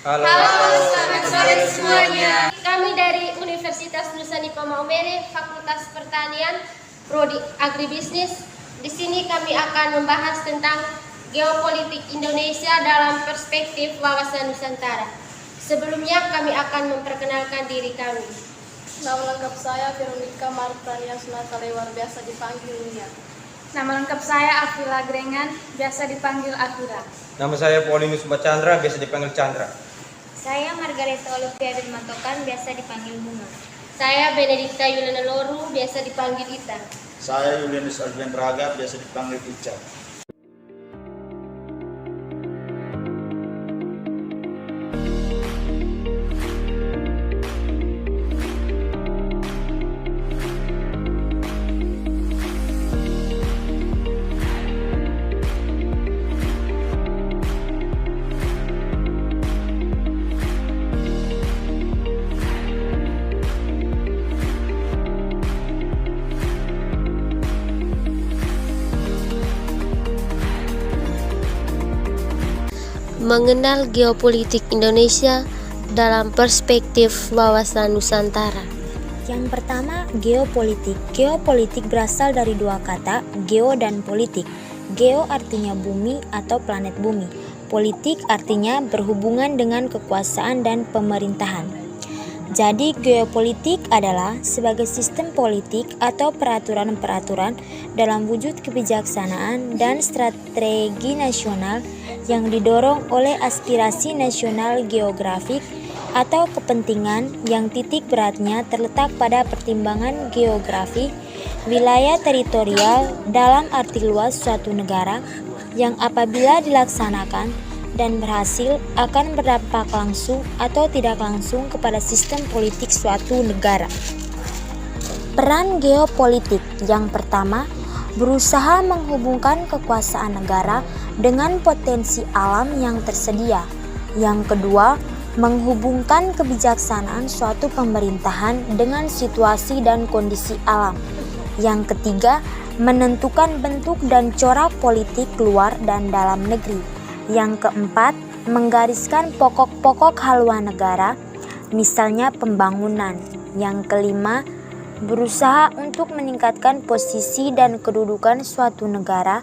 Halo, selamat sore semuanya. Kami dari Universitas Nusa Nipah Maumere, Fakultas Pertanian, Prodi Agribisnis. Di sini kami akan membahas tentang geopolitik Indonesia dalam perspektif wawasan Nusantara. Sebelumnya kami akan memperkenalkan diri kami. Nama lengkap saya Veronica Martania Sunatalewar, biasa dipanggil Lia. Nama lengkap saya Afila Grengan, biasa dipanggil Afira. Nama saya Paulinus Chandra, biasa dipanggil Chandra. Saya Margareta Olivia Matokan, biasa dipanggil Bunga. Saya Benedikta Yulana Loru, biasa dipanggil Ita. Saya Yulianus Alfian Raga, biasa dipanggil Ica. Mengenal geopolitik Indonesia dalam perspektif wawasan Nusantara. Yang pertama, geopolitik. Geopolitik berasal dari dua kata, geo dan politik. Geo artinya bumi atau planet bumi. Politik artinya berhubungan dengan kekuasaan dan pemerintahan. Jadi, geopolitik adalah sebagai sistem politik atau peraturan-peraturan dalam wujud kebijaksanaan dan strategi nasional yang didorong oleh aspirasi nasional geografik atau kepentingan yang titik beratnya terletak pada pertimbangan geografi, wilayah teritorial dalam arti luas suatu negara yang apabila dilaksanakan dan berhasil akan berdampak langsung atau tidak langsung kepada sistem politik suatu negara. Peran geopolitik yang pertama, berusaha menghubungkan kekuasaan negara dengan potensi alam yang tersedia. Yang kedua, menghubungkan kebijaksanaan suatu pemerintahan dengan situasi dan kondisi alam. Yang ketiga, menentukan bentuk dan corak politik luar dan dalam negeri. Yang keempat, menggariskan pokok-pokok haluan negara, misalnya pembangunan. Yang kelima, berusaha untuk meningkatkan posisi dan kedudukan suatu negara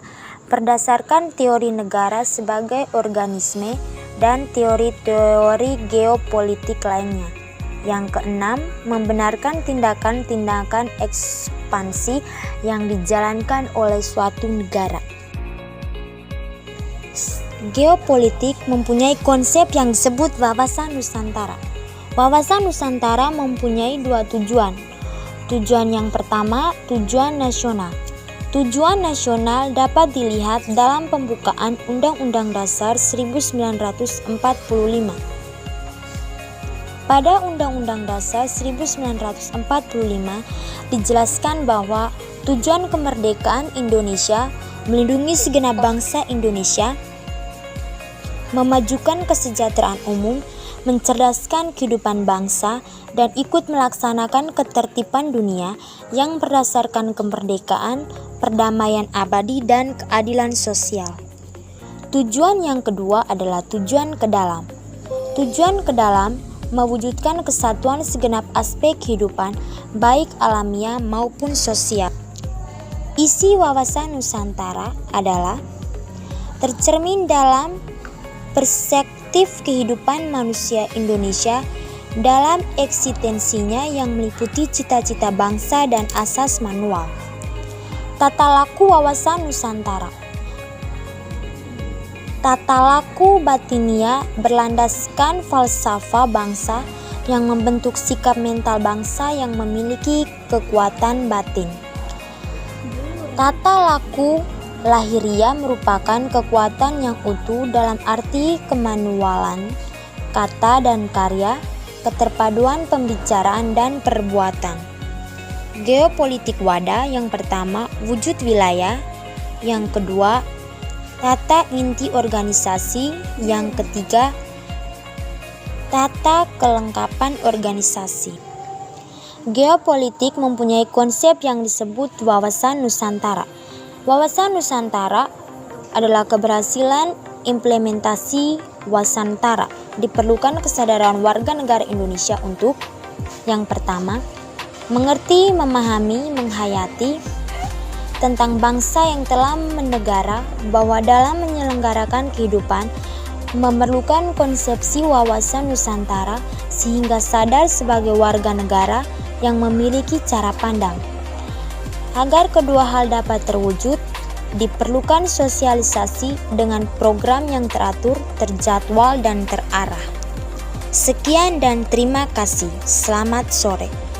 berdasarkan teori negara sebagai organisme dan teori-teori geopolitik lainnya. Yang keenam, membenarkan tindakan-tindakan ekspansi yang dijalankan oleh suatu negara. Geopolitik mempunyai konsep yang disebut wawasan Nusantara. Wawasan Nusantara mempunyai dua tujuan. Tujuan yang pertama, tujuan nasional. Tujuan nasional dapat dilihat dalam pembukaan Undang-Undang Dasar 1945. Pada Undang-Undang Dasar 1945 dijelaskan bahwa tujuan kemerdekaan Indonesia melindungi segenap bangsa Indonesia, memajukan kesejahteraan umum, mencerdaskan kehidupan bangsa, dan ikut melaksanakan ketertiban dunia yang berdasarkan kemerdekaan, perdamaian abadi, dan keadilan sosial. Tujuan yang kedua adalah tujuan ke dalam. Tujuan ke dalam mewujudkan kesatuan segenap aspek kehidupan, baik alamiah maupun sosial. Isi wawasan Nusantara adalah tercermin dalam perspektif kehidupan manusia Indonesia dalam eksistensinya yang meliputi cita-cita bangsa dan asas manual. Tata laku wawasan Nusantara. Tata laku batinia berlandaskan falsafah bangsa yang membentuk sikap mental bangsa yang memiliki kekuatan batin. Tata laku lahiria merupakan kekuatan yang utuh dalam arti kemanualan, kata dan karya, keterpaduan pembicaraan dan perbuatan. Geopolitik wadah yang pertama, wujud wilayah. Yang kedua, tata inti organisasi. Yang ketiga, tata kelengkapan organisasi. Geopolitik mempunyai konsep yang disebut wawasan Nusantara. Wawasan Nusantara adalah keberhasilan implementasi Wasantara diperlukan kesadaran warga negara Indonesia untuk yang pertama, mengerti, memahami, menghayati tentang bangsa yang telah menegara bahwa dalam menyelenggarakan kehidupan memerlukan konsepsi wawasan Nusantara sehingga sadar sebagai warga negara yang memiliki cara pandang. Agar kedua hal dapat terwujud, diperlukan sosialisasi dengan program yang teratur, terjadwal, dan terarah. Sekian dan terima kasih. Selamat sore.